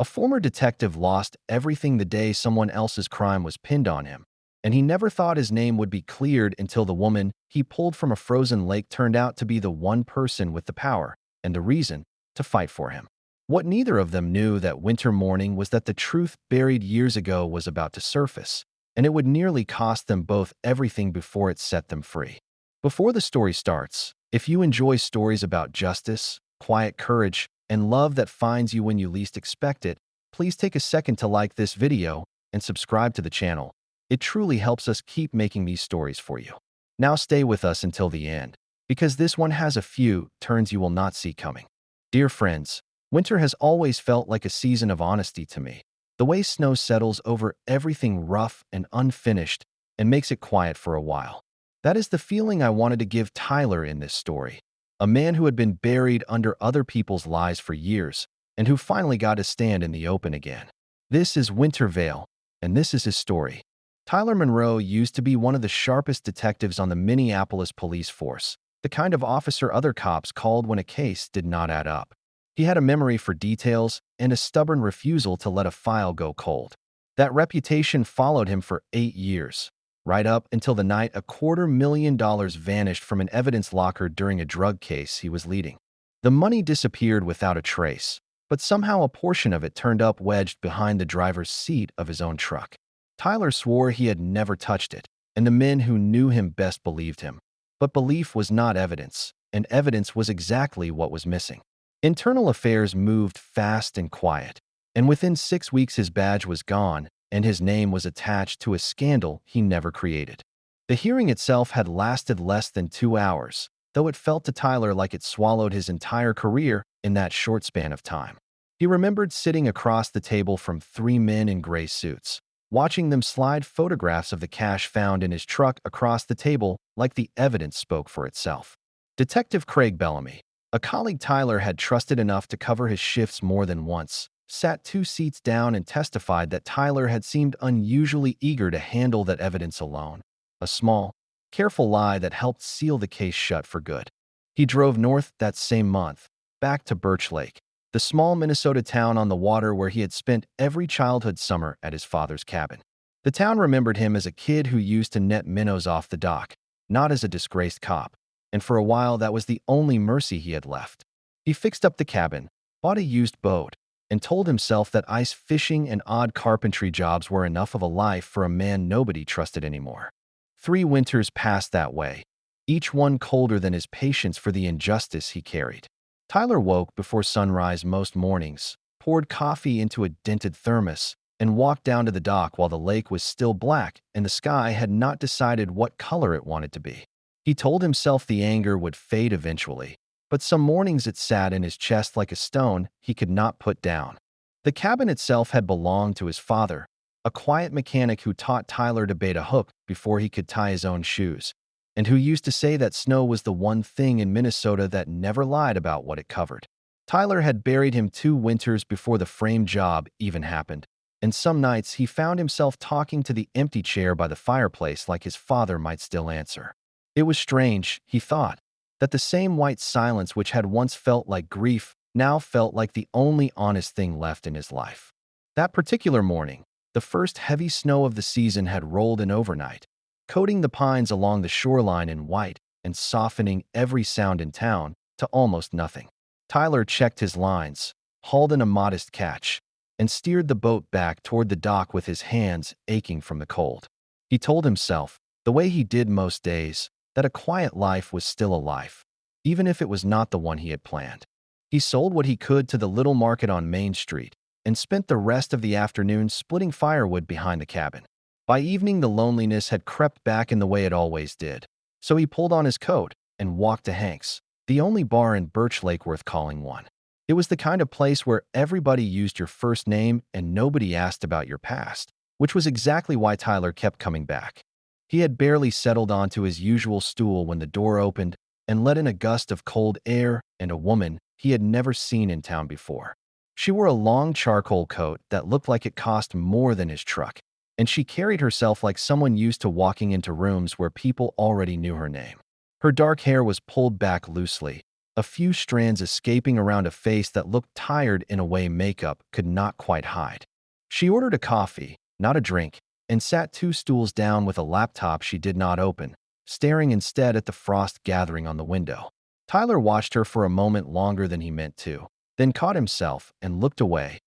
A former detective lost everything the day someone else's crime was pinned on him, and he never thought his name would be cleared until the woman he pulled from a frozen lake turned out to be the one person with the power and the reason to fight for him. What neither of them knew that winter morning was that the truth buried years ago was about to surface, and it would nearly cost them both everything before it set them free. Before the story starts, if you enjoy stories about justice, quiet courage, and love that finds you when you least expect it, please take a second to like this video and subscribe to the channel. It truly helps us keep making these stories for you. Now stay with us until the end, because this one has a few turns you will not see coming. Dear friends, winter has always felt like a season of honesty to me. The way snow settles over everything rough and unfinished and makes it quiet for a while. That is the feeling I wanted to give Tyler in this story. A man who had been buried under other people's lies for years and who finally got to stand in the open again. This is Winter Vale, and this is his story. Tyler Monroe used to be one of the sharpest detectives on the Minneapolis police force, the kind of officer other cops called when a case did not add up. He had a memory for details and a stubborn refusal to let a file go cold. That reputation followed him for 8 years, right up until the night $250,000 vanished from an evidence locker during a drug case he was leading. The money disappeared without a trace, but somehow a portion of it turned up wedged behind the driver's seat of his own truck. Tyler swore he had never touched it, and the men who knew him best believed him. But belief was not evidence, and evidence was exactly what was missing. Internal affairs moved fast and quiet, and within 6 weeks his badge was gone, and his name was attached to a scandal he never created. The hearing itself had lasted less than 2 hours, though it felt to Tyler like it swallowed his entire career in that short span of time. He remembered sitting across the table from 3 men in gray suits, watching them slide photographs of the cash found in his truck across the table like the evidence spoke for itself. Detective Craig Bellamy, a colleague Tyler had trusted enough to cover his shifts more than once, sat 2 seats down and testified that Tyler had seemed unusually eager to handle that evidence alone, a small, careful lie that helped seal the case shut for good. He drove north that same month, back to Birch Lake, the small Minnesota town on the water where he had spent every childhood summer at his father's cabin. The town remembered him as a kid who used to net minnows off the dock, not as a disgraced cop, and for a while that was the only mercy he had left. He fixed up the cabin, bought a used boat, and told himself that ice fishing and odd carpentry jobs were enough of a life for a man nobody trusted anymore. 3 winters passed that way, each one colder than his patience for the injustice he carried. Tyler woke before sunrise most mornings, poured coffee into a dented thermos, and walked down to the dock while the lake was still black and the sky had not decided what color it wanted to be. He told himself the anger would fade eventually, but some mornings it sat in his chest like a stone he could not put down. The cabin itself had belonged to his father, a quiet mechanic who taught Tyler to bait a hook before he could tie his own shoes, and who used to say that snow was the one thing in Minnesota that never lied about what it covered. Tyler had buried him 2 winters before the frame job even happened, and some nights he found himself talking to the empty chair by the fireplace like his father might still answer. It was strange, he thought, that the same white silence which had once felt like grief now felt like the only honest thing left in his life. That particular morning, the first heavy snow of the season had rolled in overnight, coating the pines along the shoreline in white and softening every sound in town to almost nothing. Tyler checked his lines, hauled in a modest catch, and steered the boat back toward the dock with his hands aching from the cold. He told himself, the way he did most days, that a quiet life was still a life, even if it was not the one he had planned. He sold what he could to the little market on Main Street and spent the rest of the afternoon splitting firewood behind the cabin. By evening, the loneliness had crept back in the way it always did, so he pulled on his coat and walked to Hank's, the only bar in Birch Lake worth calling one. It was the kind of place where everybody used your first name and nobody asked about your past, which was exactly why Tyler kept coming back. He had barely settled onto his usual stool when the door opened and let in a gust of cold air and a woman he had never seen in town before. She wore a long charcoal coat that looked like it cost more than his truck, and she carried herself like someone used to walking into rooms where people already knew her name. Her dark hair was pulled back loosely, a few strands escaping around a face that looked tired in a way makeup could not quite hide. She ordered a coffee, not a drink, and sat 2 stools down with a laptop she did not open, staring instead at the frost gathering on the window. Tyler watched her for a moment longer than he meant to, then caught himself and looked away,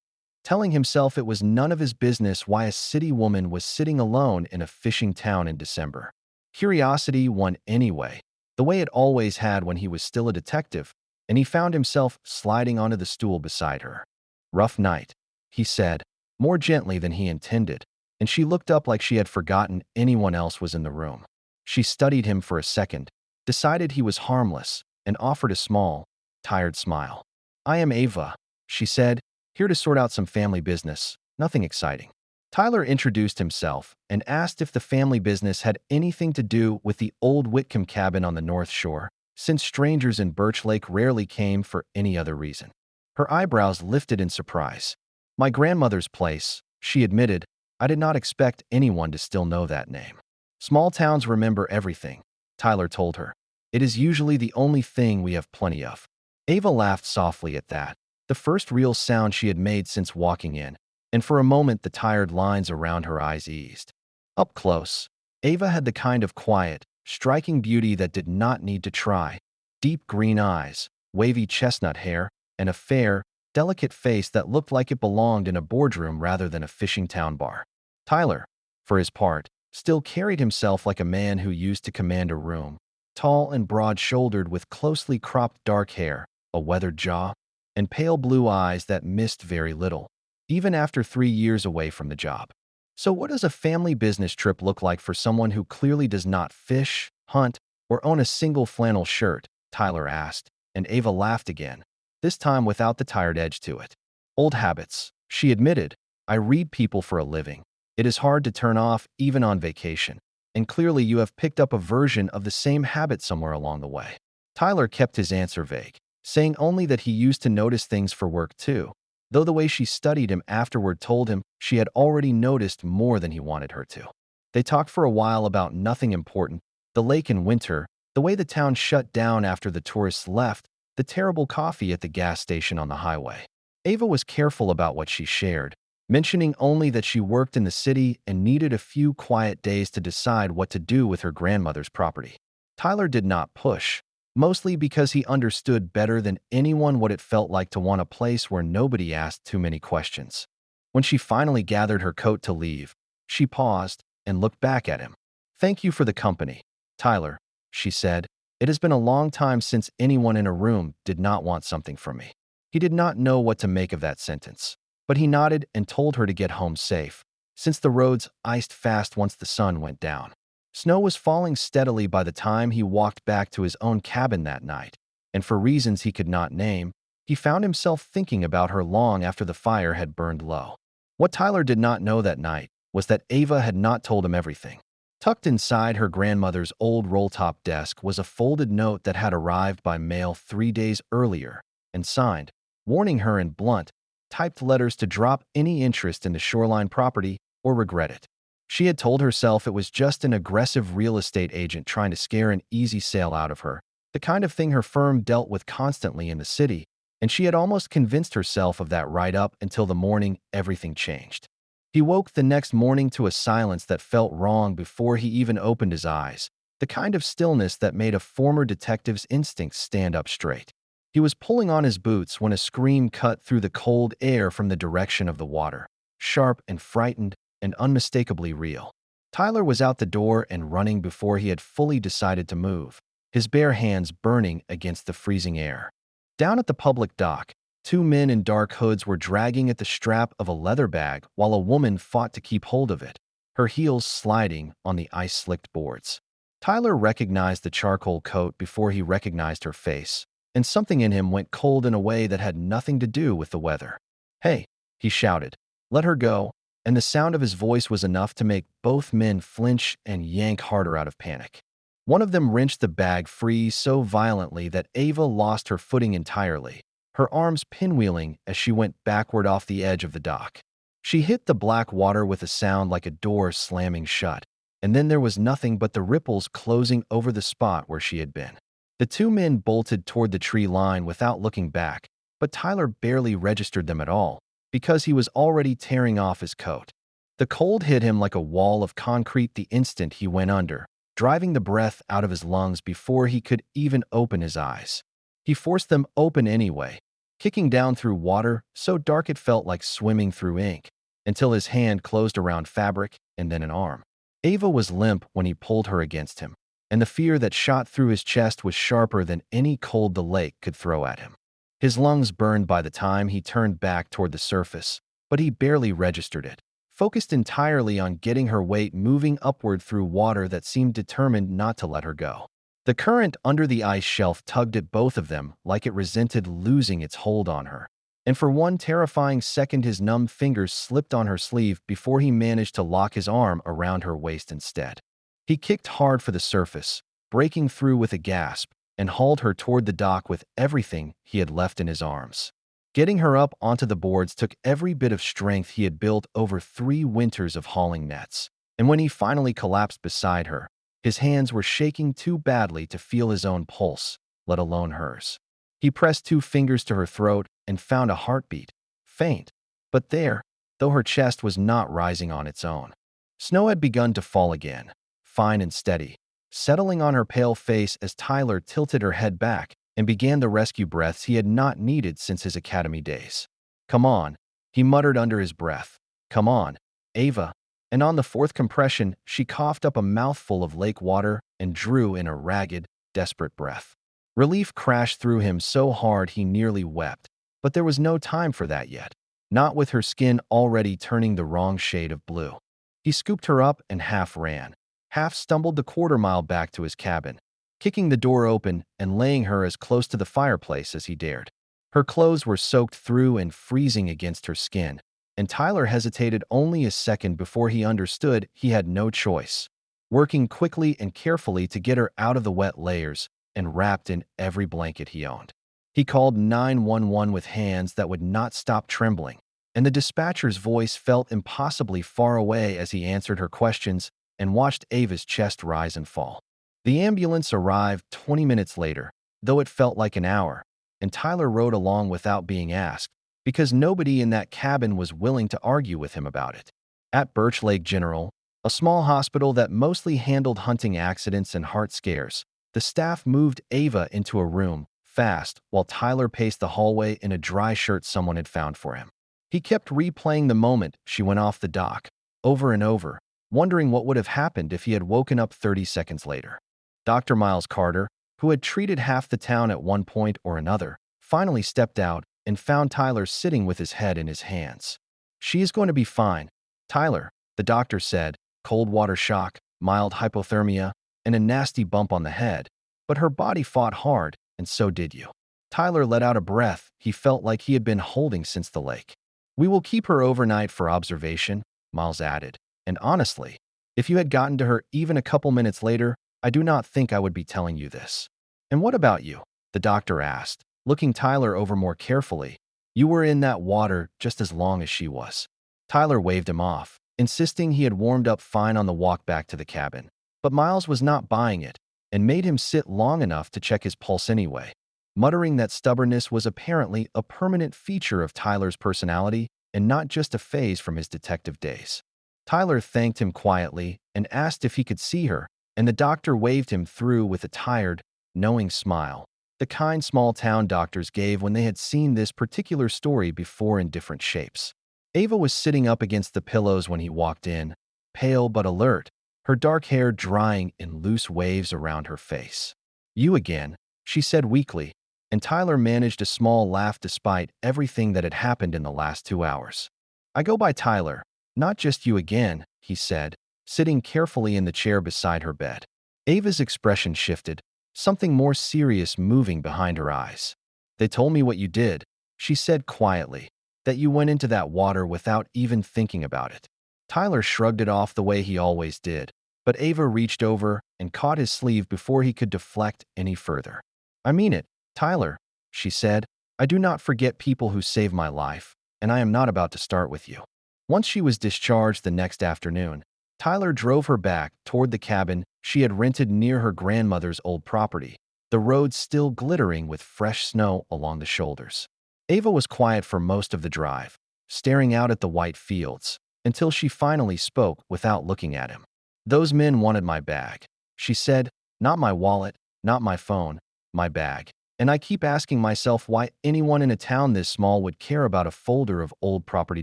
telling himself it was none of his business why a city woman was sitting alone in a fishing town in December. Curiosity won anyway, the way it always had when he was still a detective, and he found himself sliding onto the stool beside her. "Rough night," he said, more gently than he intended, and she looked up like she had forgotten anyone else was in the room. She studied him for a second, decided he was harmless, and offered a small, tired smile. "I am Ava," she said, "here to sort out some family business, nothing exciting." Tyler introduced himself and asked if the family business had anything to do with the old Whitcomb cabin on the North Shore, since strangers in Birch Lake rarely came for any other reason. Her eyebrows lifted in surprise. "My grandmother's place," she admitted. "I did not expect anyone to still know that name." "Small towns remember everything," Tyler told her. "It is usually the only thing we have plenty of." Ava laughed softly at that, the first real sound she had made since walking in, and for a moment the tired lines around her eyes eased. Up close, Ava had the kind of quiet, striking beauty that did not need to try. Deep green eyes, wavy chestnut hair, and a fair, delicate face that looked like it belonged in a boardroom rather than a fishing town bar. Tyler, for his part, still carried himself like a man who used to command a room, tall and broad-shouldered with closely cropped dark hair, a weathered jaw, and pale blue eyes that missed very little, even after 3 years away from the job. "So what does a family business trip look like for someone who clearly does not fish, hunt, or own a single flannel shirt?" Tyler asked, and Ava laughed again, this time without the tired edge to it. "Old habits," she admitted. "I read people for a living. It is hard to turn off even on vacation, and clearly you have picked up a version of the same habit somewhere along the way." Tyler kept his answer vague, saying only that he used to notice things for work too, though the way she studied him afterward told him she had already noticed more than he wanted her to. They talked for a while about nothing important: the lake in winter, the way the town shut down after the tourists left, the terrible coffee at the gas station on the highway. Ava was careful about what she shared, mentioning only that she worked in the city and needed a few quiet days to decide what to do with her grandmother's property. Tyler did not push, mostly because he understood better than anyone what it felt like to want a place where nobody asked too many questions. When she finally gathered her coat to leave, she paused and looked back at him. "Thank you for the company, Tyler," she said. "It has been a long time since anyone in a room did not want something from me." He did not know what to make of that sentence, but he nodded and told her to get home safe, since the roads iced fast once the sun went down. Snow was falling steadily by the time he walked back to his own cabin that night, and for reasons he could not name, he found himself thinking about her long after the fire had burned low. What Tyler did not know that night was that Ava had not told him everything. Tucked inside her grandmother's old roll-top desk was a folded note that had arrived by mail 3 days earlier and signed, warning her in blunt, typed letters to drop any interest in the shoreline property or regret it. She had told herself it was just an aggressive real estate agent trying to scare an easy sale out of her, the kind of thing her firm dealt with constantly in the city, and she had almost convinced herself of that right up until the morning everything changed. He woke the next morning to a silence that felt wrong before he even opened his eyes, the kind of stillness that made a former detective's instincts stand up straight. He was pulling on his boots when a scream cut through the cold air from the direction of the water, sharp and frightened and unmistakably real. Tyler was out the door and running before he had fully decided to move, his bare hands burning against the freezing air. Down at the public dock, 2 men in dark hoods were dragging at the strap of a leather bag while a woman fought to keep hold of it, her heels sliding on the ice-slicked boards. Tyler recognized the charcoal coat before he recognized her face, and something in him went cold in a way that had nothing to do with the weather. "Hey," he shouted, "let her go," and the sound of his voice was enough to make both men flinch and yank harder out of panic. One of them wrenched the bag free so violently that Ava lost her footing entirely, her arms pinwheeling as she went backward off the edge of the dock. She hit the black water with a sound like a door slamming shut, and then there was nothing but the ripples closing over the spot where she had been. The two men bolted toward the tree line without looking back, but Tyler barely registered them at all because he was already tearing off his coat. The cold hit him like a wall of concrete the instant he went under, driving the breath out of his lungs before he could even open his eyes. He forced them open anyway, kicking down through water so dark it felt like swimming through ink, until his hand closed around fabric and then an arm. Ava was limp when he pulled her against him, and the fear that shot through his chest was sharper than any cold the lake could throw at him. His lungs burned by the time he turned back toward the surface, but he barely registered it, focused entirely on getting her weight moving upward through water that seemed determined not to let her go. The current under the ice shelf tugged at both of them like it resented losing its hold on her, and for one terrifying second his numb fingers slipped on her sleeve before he managed to lock his arm around her waist instead. He kicked hard for the surface, breaking through with a gasp, and hauled her toward the dock with everything he had left in his arms. Getting her up onto the boards took every bit of strength he had built over 3 winters of hauling nets, and when he finally collapsed beside her, his hands were shaking too badly to feel his own pulse, let alone hers. He pressed 2 fingers to her throat and found a heartbeat, faint, but there, though her chest was not rising on its own. Snow had begun to fall again, fine and steady, settling on her pale face as Tyler tilted her head back and began the rescue breaths he had not needed since his academy days. "Come on," he muttered under his breath. "Come on, Ava." And on the 4th compression, she coughed up a mouthful of lake water and drew in a ragged, desperate breath. Relief crashed through him so hard he nearly wept, but there was no time for that yet, not with her skin already turning the wrong shade of blue. He scooped her up and half ran, half stumbled the quarter-mile back to his cabin, kicking the door open and laying her as close to the fireplace as he dared. Her clothes were soaked through and freezing against her skin, and Tyler hesitated only a second before he understood he had no choice, working quickly and carefully to get her out of the wet layers and wrapped in every blanket he owned. He called 911 with hands that would not stop trembling, and the dispatcher's voice felt impossibly far away as he answered her questions and watched Ava's chest rise and fall. The ambulance arrived 20 minutes later, though it felt like an hour, and Tyler rode along without being asked, because nobody in that cabin was willing to argue with him about it. At Birch Lake General, a small hospital that mostly handled hunting accidents and heart scares, the staff moved Ava into a room fast while Tyler paced the hallway in a dry shirt someone had found for him. He kept replaying the moment she went off the dock, over and over, wondering what would have happened if he had woken up 30 seconds later. Dr. Miles Carter, who had treated half the town at one point or another, finally stepped out and found Tyler sitting with his head in his hands. "She is going to be fine, Tyler," the doctor said, "cold water shock, mild hypothermia, and a nasty bump on the head. But her body fought hard, and so did you." Tyler let out a breath he felt like he had been holding since the lake. "We will keep her overnight for observation," Miles added. "And honestly, if you had gotten to her even a couple minutes later, I do not think I would be telling you this." "And what about you?" the doctor asked, looking Tyler over more carefully. "You were in that water just as long as she was." Tyler waved him off, insisting he had warmed up fine on the walk back to the cabin. But Miles was not buying it, and made him sit long enough to check his pulse anyway, muttering that stubbornness was apparently a permanent feature of Tyler's personality and not just a phase from his detective days. Tyler thanked him quietly and asked if he could see her, and the doctor waved him through with a tired, knowing smile, the kind small-town doctors gave when they had seen this particular story before in different shapes. Ava was sitting up against the pillows when he walked in, pale but alert, her dark hair drying in loose waves around her face. "You again," she said weakly, and Tyler managed a small laugh despite everything that had happened in the last 2 hours. "I go by Tyler, not just you again," he said, sitting carefully in the chair beside her bed. Ava's expression shifted, something more serious moving behind her eyes. "They told me what you did," she said quietly, "that you went into that water without even thinking about it." Tyler shrugged it off the way he always did, but Ava reached over and caught his sleeve before he could deflect any further. "I mean it, Tyler," she said. "I do not forget people who save my life, and I am not about to start with you." Once she was discharged the next afternoon, Tyler drove her back toward the cabin she had rented near her grandmother's old property, the road still glittering with fresh snow along the shoulders. Ava was quiet for most of the drive, staring out at the white fields, until she finally spoke without looking at him. "Those men wanted my bag," she said. "Not my wallet, not my phone, my bag. And I keep asking myself why anyone in a town this small would care about a folder of old property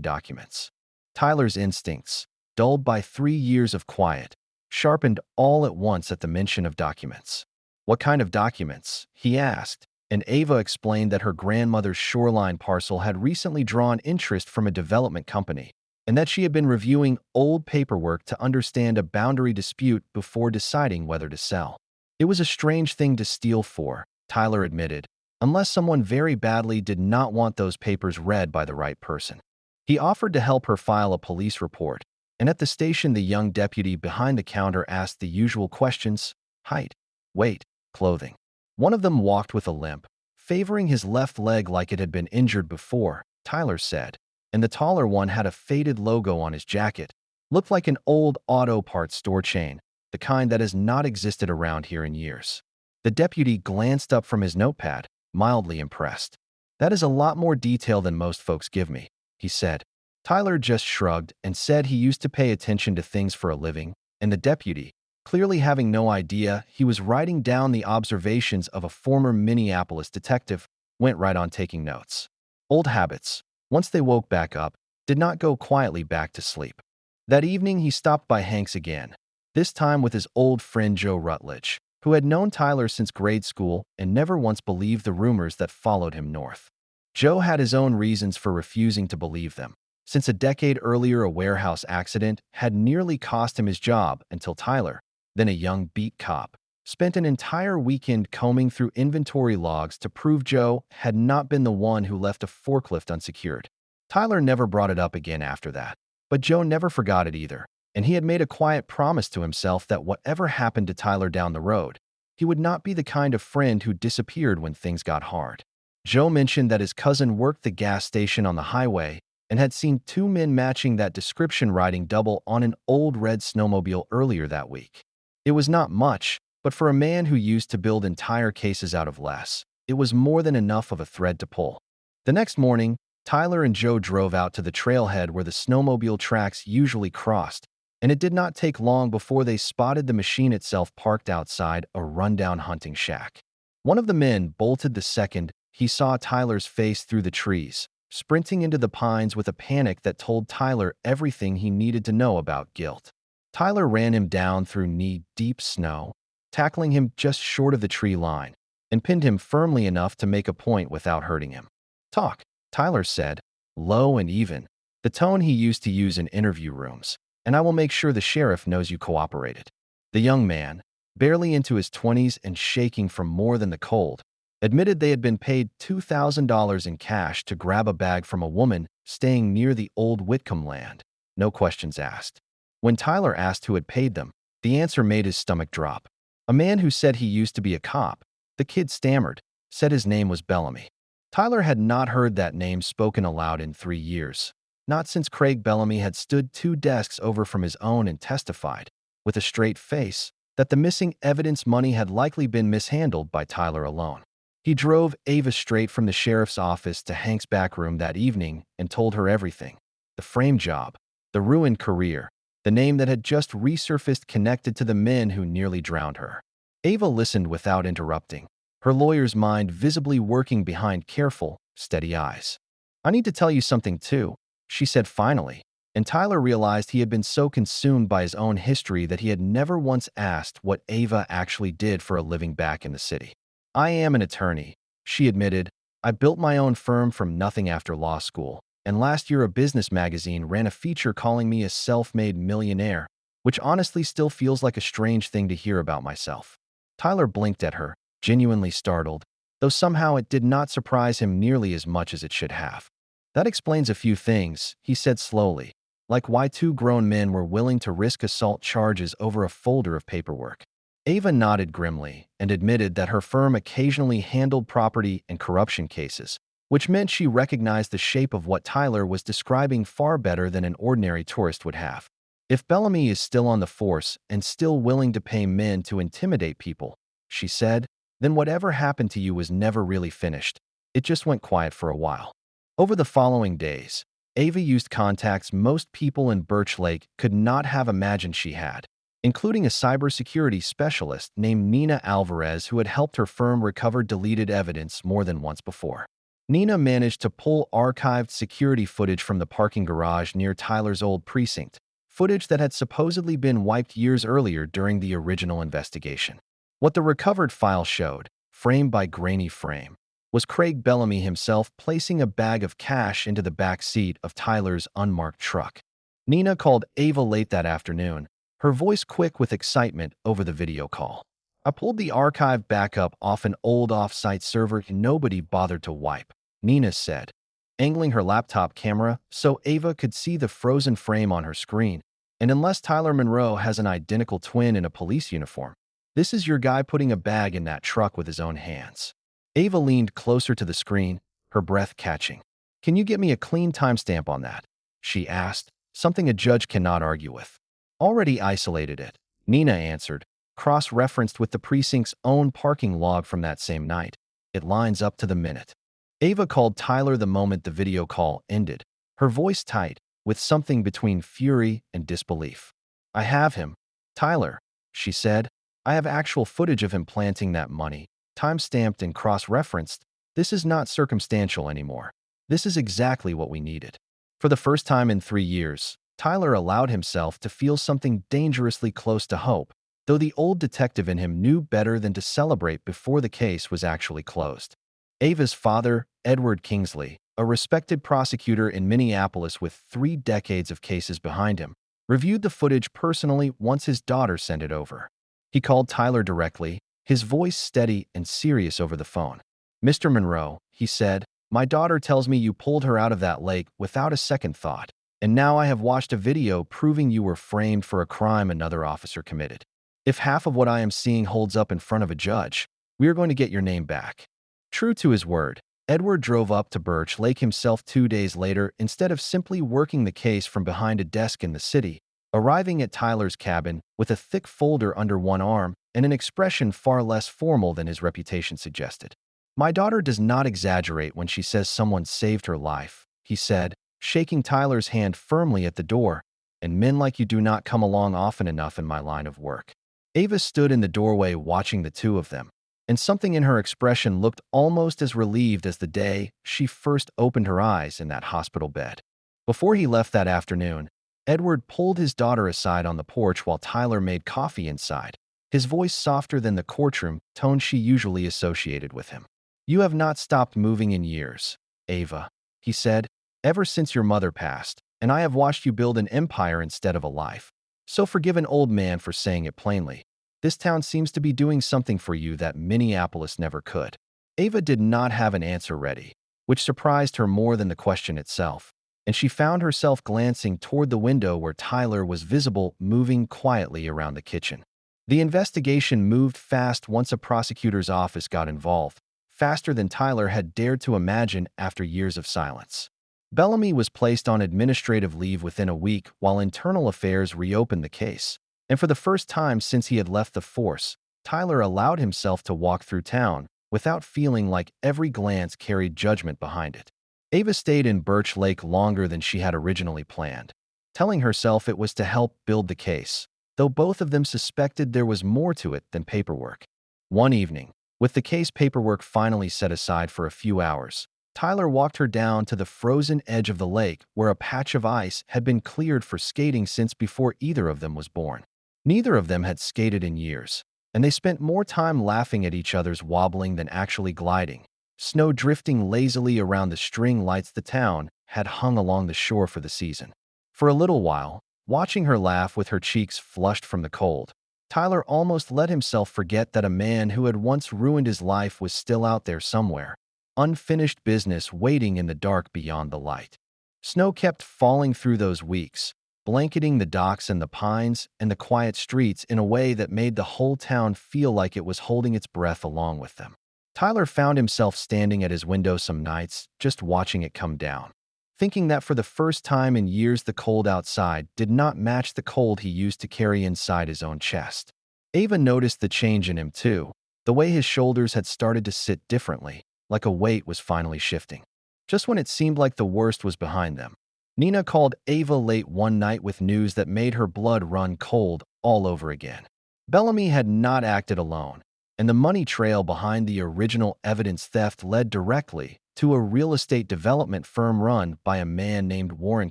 documents." Tyler's instincts, dulled by 3 years of quiet, sharpened all at once at the mention of documents. "What kind of documents?" he asked, and Ava explained that her grandmother's shoreline parcel had recently drawn interest from a development company, and that she had been reviewing old paperwork to understand a boundary dispute before deciding whether to sell. It was a strange thing to steal for, Tyler admitted, unless someone very badly did not want those papers read by the right person. He offered to help her file a police report, and at the station the young deputy behind the counter asked the usual questions: height, weight, clothing. One of them walked with a limp, favoring his left leg like it had been injured before, Tyler said, and the taller one had a faded logo on his jacket, looked like an old auto parts store chain, the kind that has not existed around here in years. The deputy glanced up from his notepad, mildly impressed. "That is a lot more detail than most folks give me," he said. Tyler just shrugged and said he used to pay attention to things for a living, and the deputy, clearly having no idea he was writing down the observations of a former Minneapolis detective, went right on taking notes. Old habits, once they woke back up, did not go quietly back to sleep. That evening he stopped by Hank's again, this time with his old friend Joe Rutledge, who had known Tyler since grade school and never once believed the rumors that followed him north. Joe had his own reasons for refusing to believe them, since a decade earlier a warehouse accident had nearly cost him his job until Tyler, then a young beat cop, spent an entire weekend combing through inventory logs to prove Joe had not been the one who left a forklift unsecured. Tyler never brought it up again after that, but Joe never forgot it either, and he had made a quiet promise to himself that whatever happened to Tyler down the road, he would not be the kind of friend who disappeared when things got hard. Joe mentioned that his cousin worked the gas station on the highway and had seen two men matching that description riding double on an old red snowmobile earlier that week. It was not much, but for a man who used to build entire cases out of less, it was more than enough of a thread to pull. The next morning, Tyler and Joe drove out to the trailhead where the snowmobile tracks usually crossed, and it did not take long before they spotted the machine itself parked outside a rundown hunting shack. One of the men bolted the second he saw Tyler's face through the trees, sprinting into the pines with a panic that told Tyler everything he needed to know about guilt. Tyler ran him down through knee-deep snow, tackling him just short of the tree line, and pinned him firmly enough to make a point without hurting him. "Talk," Tyler said, low and even, the tone he used to use in interview rooms, "and I will make sure the sheriff knows you cooperated." The young man, barely into his 20s and shaking from more than the cold, admitted they had been paid $2,000 in cash to grab a bag from a woman staying near the old Whitcomb land. No questions asked. When Tyler asked who had paid them, the answer made his stomach drop. A man who said he used to be a cop, the kid stammered, said his name was Bellamy. Tyler had not heard that name spoken aloud in 3 years. Not since Craig Bellamy had stood 2 desks over from his own and testified, with a straight face, that the missing evidence money had likely been mishandled by Tyler alone. He drove Ava straight from the sheriff's office to Hank's back room that evening and told her everything. The frame job, the ruined career, the name that had just resurfaced connected to the men who nearly drowned her. Ava listened without interrupting, her lawyer's mind visibly working behind careful, steady eyes. "I need to tell you something too," she said finally, and Tyler realized he had been so consumed by his own history that he had never once asked what Ava actually did for a living back in the city. "I am an attorney," she admitted. "I built my own firm from nothing after law school, and last year a business magazine ran a feature calling me a self-made millionaire, which honestly still feels like a strange thing to hear about myself." Tyler blinked at her, genuinely startled, though somehow it did not surprise him nearly as much as it should have. "That explains a few things," he said slowly, like why 2 grown men were willing to risk assault charges over a folder of paperwork. Ava nodded grimly and admitted that her firm occasionally handled property and corruption cases, which meant she recognized the shape of what Tyler was describing far better than an ordinary tourist would have. "If Bellamy is still on the force and still willing to pay men to intimidate people," she said, then whatever happened to you was never really finished. It just went quiet for a while. Over the following days, Ava used contacts most people in Birch Lake could not have imagined she had, including a cybersecurity specialist named Nina Alvarez who had helped her firm recover deleted evidence more than once before. Nina managed to pull archived security footage from the parking garage near Tyler's old precinct, footage that had supposedly been wiped years earlier during the original investigation. What the recovered file showed, frame by grainy frame, was Craig Bellamy himself placing a bag of cash into the back seat of Tyler's unmarked truck. Nina called Ava late that afternoon, her voice quick with excitement over the video call. I pulled the archive backup off an old off-site server nobody bothered to wipe, Nina said, angling her laptop camera so Ava could see the frozen frame on her screen. And unless Tyler Monroe has an identical twin in a police uniform, this is your guy putting a bag in that truck with his own hands. Ava leaned closer to the screen, her breath catching. Can you get me a clean timestamp on that? She asked, something a judge cannot argue with. Already isolated it, Nina answered, cross-referenced with the precinct's own parking log from that same night. It lines up to the minute. Ava called Tyler the moment the video call ended, her voice tight, with something between fury and disbelief. I have him. Tyler, she said. I have actual footage of him planting that money, time-stamped and cross-referenced. This is not circumstantial anymore. This is exactly what we needed. For the first time in 3 years, Tyler allowed himself to feel something dangerously close to hope, though the old detective in him knew better than to celebrate before the case was actually closed. Ava's father, Edward Kingsley, a respected prosecutor in Minneapolis with 3 decades of cases behind him, reviewed the footage personally once his daughter sent it over. He called Tyler directly, his voice steady and serious over the phone. Mr. Monroe, he said, my daughter tells me you pulled her out of that lake without a second thought, and now I have watched a video proving you were framed for a crime another officer committed. If half of what I am seeing holds up in front of a judge, we are going to get your name back. True to his word, Edward drove up to Birch Lake himself 2 days later instead of simply working the case from behind a desk in the city, arriving at Tyler's cabin with a thick folder under one arm and an expression far less formal than his reputation suggested. My daughter does not exaggerate when she says someone saved her life, he said, shaking Tyler's hand firmly at the door, and men like you do not come along often enough in my line of work. Ava stood in the doorway watching the two of them, and something in her expression looked almost as relieved as the day she first opened her eyes in that hospital bed. Before he left that afternoon, Edward pulled his daughter aside on the porch while Tyler made coffee inside, his voice softer than the courtroom tone she usually associated with him. You have not stopped moving in years, Ava, he said, ever since your mother passed, and I have watched you build an empire instead of a life. So forgive an old man for saying it plainly. This town seems to be doing something for you that Minneapolis never could. Ava did not have an answer ready, which surprised her more than the question itself, and she found herself glancing toward the window where Tyler was visible moving quietly around the kitchen. The investigation moved fast once a prosecutor's office got involved, faster than Tyler had dared to imagine after years of silence. Bellamy was placed on administrative leave within a week while Internal Affairs reopened the case, and for the first time since he had left the force, Tyler allowed himself to walk through town without feeling like every glance carried judgment behind it. Ava stayed in Birch Lake longer than she had originally planned, telling herself it was to help build the case, though both of them suspected there was more to it than paperwork. One evening, with the case paperwork finally set aside for a few hours, Tyler walked her down to the frozen edge of the lake where a patch of ice had been cleared for skating since before either of them was born. Neither of them had skated in years, and they spent more time laughing at each other's wobbling than actually gliding, snow drifting lazily around the string lights the town had hung along the shore for the season. For a little while, watching her laugh with her cheeks flushed from the cold, Tyler almost let himself forget that a man who had once ruined his life was still out there somewhere, unfinished business waiting in the dark beyond the light. Snow kept falling through those weeks, blanketing the docks and the pines and the quiet streets in a way that made the whole town feel like it was holding its breath along with them. Tyler found himself standing at his window some nights, just watching it come down, thinking that for the first time in years the cold outside did not match the cold he used to carry inside his own chest. Ava noticed the change in him too, The way his shoulders had started to sit differently, like a weight was finally shifting. Just when it seemed like the worst was behind them, Nina called Ava late one night with news that made her blood run cold all over again. Bellamy had not acted alone, and the money trail behind the original evidence theft led directly to a real estate development firm run by a man named Warren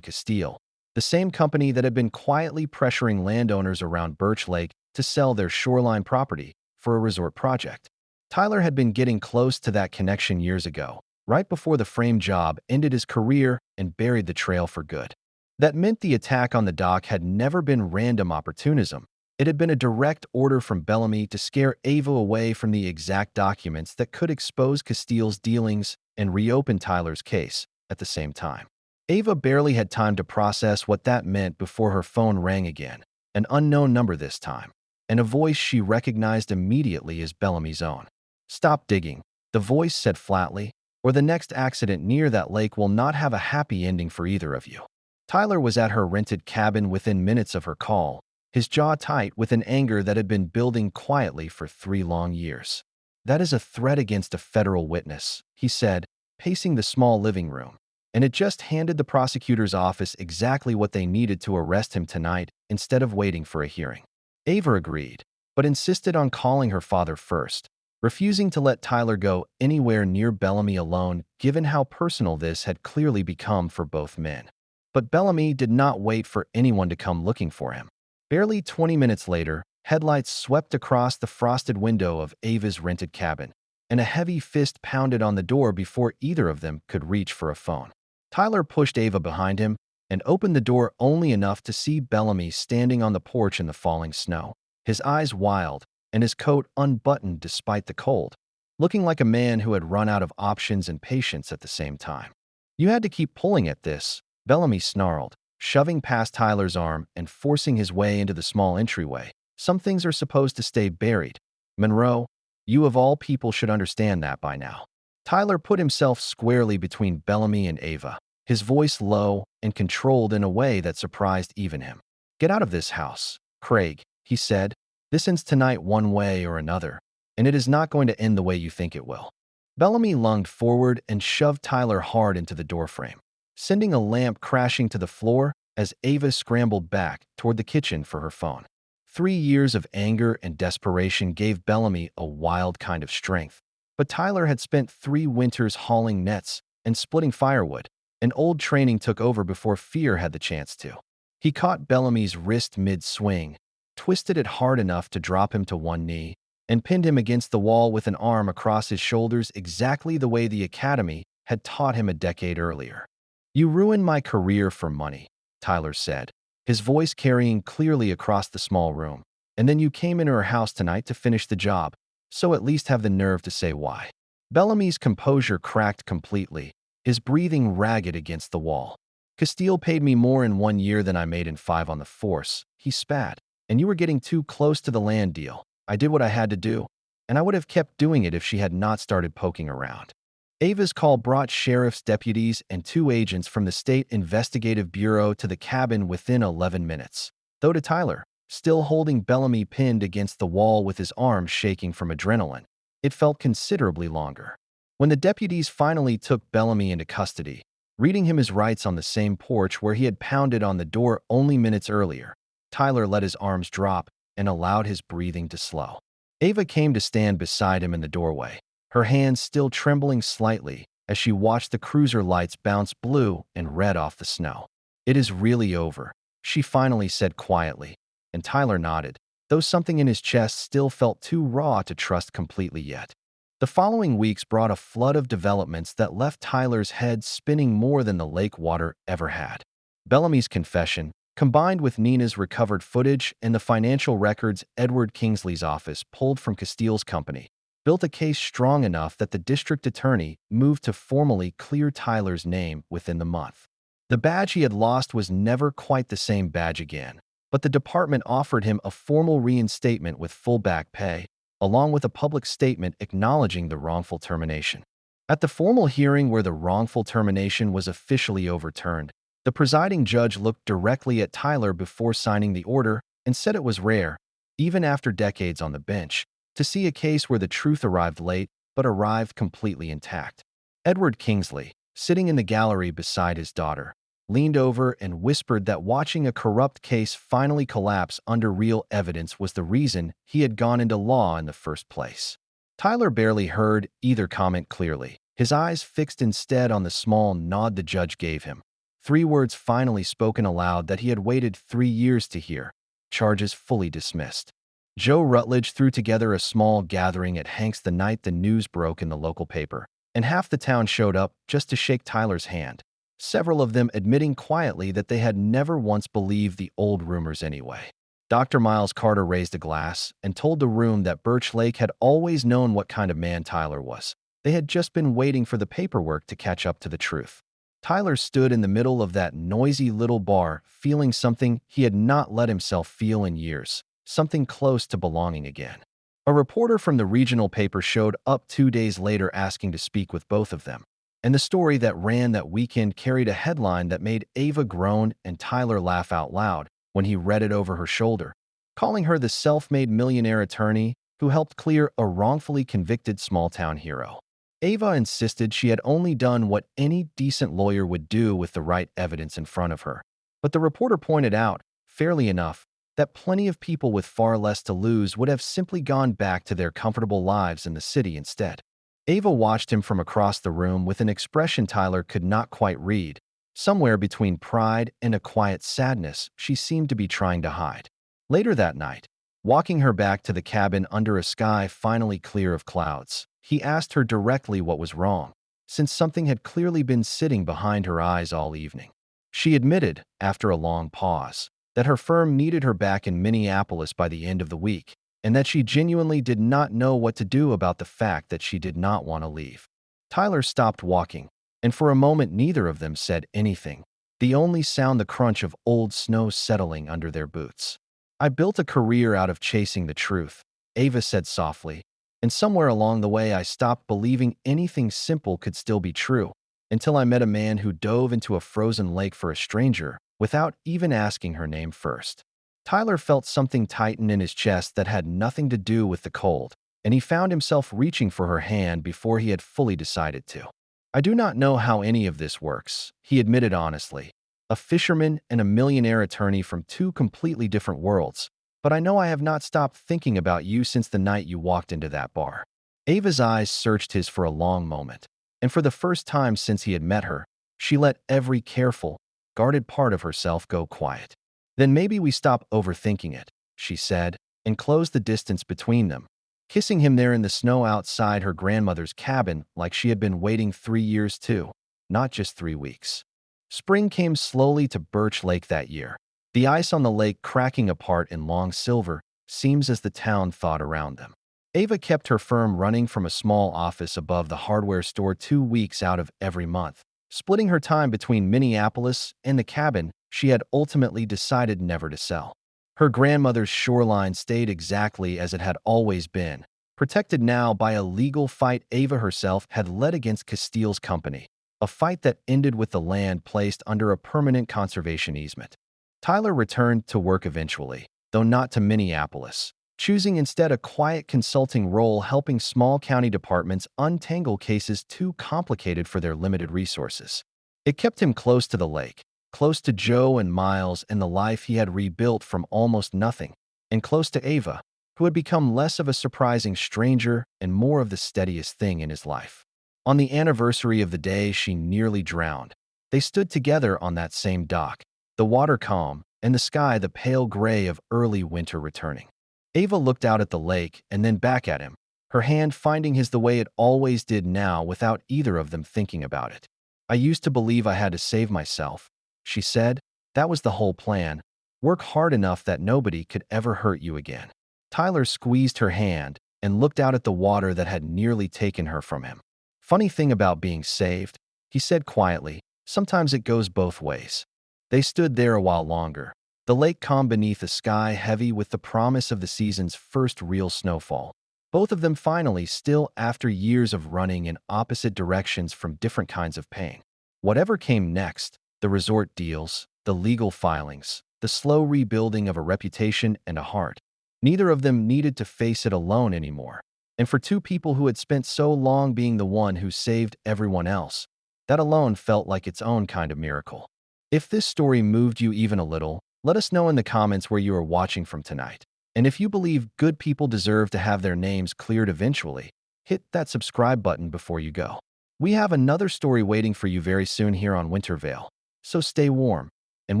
Castile, the same company that had been quietly pressuring landowners around Birch Lake to sell their shoreline property for a resort project. Tyler had been getting close to that connection years ago, right before the frame job ended his career and buried the trail for good. That meant the attack on the dock had never been random opportunism. It had been a direct order from Bellamy to scare Ava away from the exact documents that could expose Castile's dealings and reopen Tyler's case at the same time. Ava barely had time to process what that meant before her phone rang again, an unknown number this time, and a voice she recognized immediately as Bellamy's own. "Stop digging," the voice said flatly, "or the next accident near that lake will not have a happy ending for either of you." Tyler was at her rented cabin within minutes of her call, his jaw tight with an anger that had been building quietly for 3 long years. "That is a threat against a federal witness," he said, pacing the small living room, "and it just handed the prosecutor's office exactly what they needed to arrest him tonight instead of waiting for a hearing." Ava agreed, but insisted on calling her father first, refusing to let Tyler go anywhere near Bellamy alone given how personal this had clearly become for both men. But Bellamy did not wait for anyone to come looking for him. Barely 20 minutes later, headlights swept across the frosted window of Ava's rented cabin, and a heavy fist pounded on the door before either of them could reach for a phone. Tyler pushed Ava behind him and opened the door only enough to see Bellamy standing on the porch in the falling snow, his eyes wild and his coat unbuttoned despite the cold, looking like a man who had run out of options and patience at the same time. "You had to keep pulling at this," Bellamy snarled, shoving past Tyler's arm and forcing his way into the small entryway. "Some things are supposed to stay buried. Monroe, you of all people should understand that by now." Tyler put himself squarely between Bellamy and Ava, his voice low and controlled in a way that surprised even him. "Get out of this house, Craig," he said. "This ends tonight one way or another, and it is not going to end the way you think it will." Bellamy lunged forward and shoved Tyler hard into the doorframe, sending a lamp crashing to the floor as Ava scrambled back toward the kitchen for her phone. 3 years of anger and desperation gave Bellamy a wild kind of strength, but Tyler had spent 3 winters hauling nets and splitting firewood, and old training took over before fear had the chance to. He caught Bellamy's wrist mid-swing, twisted it hard enough to drop him to one knee, and pinned him against the wall with an arm across his shoulders exactly the way the academy had taught him a decade earlier. "You ruined my career for money," Tyler said, his voice carrying clearly across the small room. "And then you came into her house tonight to finish the job, so at least have the nerve to say why." Bellamy's composure cracked completely, his breathing ragged against the wall. "Castile paid me more in 1 year than I made in 5 on the force," he spat. "And you were getting too close to the land deal. I did what I had to do, and I would have kept doing it if she had not started poking around." Ava's call brought sheriff's deputies and 2 agents from the State Investigative Bureau to the cabin within 11 minutes. Though to Tyler, still holding Bellamy pinned against the wall with his arms shaking from adrenaline, it felt considerably longer. When the deputies finally took Bellamy into custody, reading him his rights on the same porch where he had pounded on the door only minutes earlier, Tyler let his arms drop and allowed his breathing to slow. Ava came to stand beside him in the doorway, her hands still trembling slightly as she watched the cruiser lights bounce blue and red off the snow. "It is really over," she finally said quietly, and Tyler nodded, though something in his chest still felt too raw to trust completely yet. The following weeks brought a flood of developments that left Tyler's head spinning more than the lake water ever had. Bellamy's confession, combined with Nina's recovered footage and the financial records Edward Kingsley's office pulled from Castile's company, built a case strong enough that the district attorney moved to formally clear Tyler's name within the month. The badge he had lost was never quite the same badge again, but the department offered him a formal reinstatement with full back pay, along with a public statement acknowledging the wrongful termination. At the formal hearing where the wrongful termination was officially overturned, the presiding judge looked directly at Tyler before signing the order and said it was rare, even after decades on the bench, to see a case where the truth arrived late but arrived completely intact. Edward Kingsley, sitting in the gallery beside his daughter, leaned over and whispered that watching a corrupt case finally collapse under real evidence was the reason he had gone into law in the first place. Tyler barely heard either comment clearly, his eyes fixed instead on the small nod the judge gave him. 3 words finally spoken aloud that he had waited 3 years to hear. Charges fully dismissed. Joe Rutledge threw together a small gathering at Hank's the night the news broke in the local paper, and half the town showed up just to shake Tyler's hand, several of them admitting quietly that they had never once believed the old rumors anyway. Dr. Miles Carter raised a glass and told the room that Birch Lake had always known what kind of man Tyler was. They had just been waiting for the paperwork to catch up to the truth. Tyler stood in the middle of that noisy little bar, feeling something he had not let himself feel in years, something close to belonging again. A reporter from the regional paper showed up 2 days later asking to speak with both of them. And the story that ran that weekend carried a headline that made Ava groan and Tyler laugh out loud when he read it over her shoulder, calling her the self-made millionaire attorney who helped clear a wrongfully convicted small-town hero. Ava insisted she had only done what any decent lawyer would do with the right evidence in front of her. But the reporter pointed out, fairly enough, that plenty of people with far less to lose would have simply gone back to their comfortable lives in the city instead. Ava watched him from across the room with an expression Tyler could not quite read. Somewhere between pride and a quiet sadness she seemed to be trying to hide. Later that night, walking her back to the cabin under a sky finally clear of clouds, he asked her directly what was wrong, since something had clearly been sitting behind her eyes all evening. She admitted, after a long pause, that her firm needed her back in Minneapolis by the end of the week, and that she genuinely did not know what to do about the fact that she did not want to leave. Tyler stopped walking, and for a moment neither of them said anything, the only sound the crunch of old snow settling under their boots. "I built a career out of chasing the truth," Ava said softly, "and somewhere along the way I stopped believing anything simple could still be true, until I met a man who dove into a frozen lake for a stranger without even asking her name first." Tyler felt something tighten in his chest that had nothing to do with the cold, and he found himself reaching for her hand before he had fully decided to. "I do not know how any of this works," he admitted honestly, a fisherman and a millionaire attorney from 2 completely different worlds, "but I know I have not stopped thinking about you since the night you walked into that bar." Ava's eyes searched his for a long moment, and for the first time since he had met her, she let every careful, guarded part of herself go quiet. "Then maybe we stop overthinking it," she said, and closed the distance between them, kissing him there in the snow outside her grandmother's cabin like she had been waiting 3 years too, not just 3 weeks. Spring came slowly to Birch Lake that year, the ice on the lake cracking apart in long silver seams as the town thawed around them. Ava kept her firm running from a small office above the hardware store 2 weeks out of every month, splitting her time between Minneapolis and the cabin she had ultimately decided never to sell. Her grandmother's shoreline stayed exactly as it had always been, protected now by a legal fight Ava herself had led against Castile's company, a fight that ended with the land placed under a permanent conservation easement. Tyler returned to work eventually, though not to Minneapolis, choosing instead a quiet consulting role helping small county departments untangle cases too complicated for their limited resources. It kept him close to the lake, close to Joe and Miles and the life he had rebuilt from almost nothing, and close to Ava, who had become less of a surprising stranger and more of the steadiest thing in his life. On the anniversary of the day she nearly drowned, they stood together on that same dock, the water calm and the sky the pale gray of early winter returning. Ava looked out at the lake and then back at him, her hand finding his the way it always did now without either of them thinking about it. "I used to believe I had to save myself," she said. "That was the whole plan. Work hard enough that nobody could ever hurt you again." Tyler squeezed her hand and looked out at the water that had nearly taken her from him. "Funny thing about being saved," he said quietly, "sometimes it goes both ways." They stood there a while longer, the lake calm beneath a sky heavy with the promise of the season's first real snowfall. Both of them finally still after years of running in opposite directions from different kinds of pain. Whatever came next, the resort deals, the legal filings, the slow rebuilding of a reputation and a heart, Neither of them needed to face it alone anymore. And for two people who had spent so long being the one who saved everyone else, that alone felt like its own kind of miracle. If this story moved you even a little, let us know in the comments where you are watching from tonight. And if you believe good people deserve to have their names cleared eventually, hit that subscribe button before you go. We have another story waiting for you very soon here on Winter Vale. So stay warm, and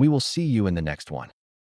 we will see you in the next one.